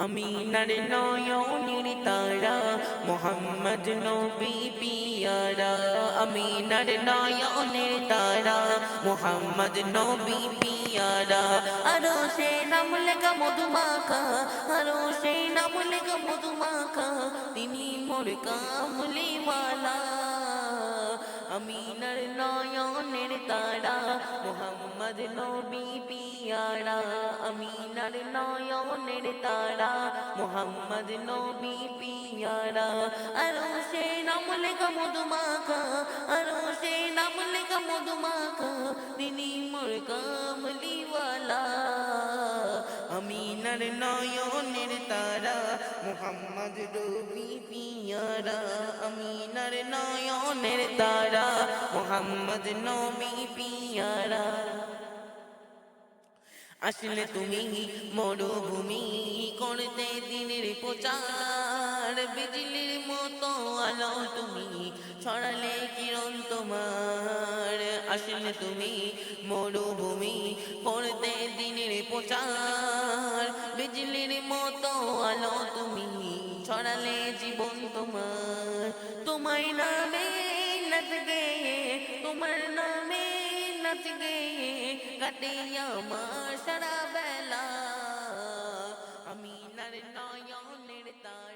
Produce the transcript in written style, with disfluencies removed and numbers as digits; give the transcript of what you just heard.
আমিনার নয়নের তারা মোহাম্মদ নবী পিয়ারা আমিনার নয়নের তারা মোহাম্মদ নবী পিয়ারা আরো সে নাম লেখা মধুমাখা আরো সে নাম লেখা মধুমাখা তিনি মোর কামলিওয়ালা আমিনার নয়নের তারা মোহাম্মদ নবী পিয়ারা আমিনার নয়নের তারা মোহাম্মদ নবী পিয়ারা আরো সে নাম লেখা মধুমাখা আরো সে নাম লেখা মধুমাখা তিনি মোর কামলিওয়ালা আমিনার নয়নের তারা মোহাম্মদ নবী পিয়ারা আমিনার নয়নের তারা মোহাম্মদ নবী পিয়ারা আসলে তুমি মরুভূমি করতে দিনের প্রচার বিজলির মতো আলো তুমি ছড়ালে কিরণ তোমার আসলে তুমি মরুভূমি করতে দিনের প্রচার বিজলির মতো আলো তুমি ছড়ালে জীবন তোমার তোমার নামে নাচ গেয়ে তোমার নামে নাচ গেয়ে কাটে আমার সারা বেলা আমিনার নয়নের তারা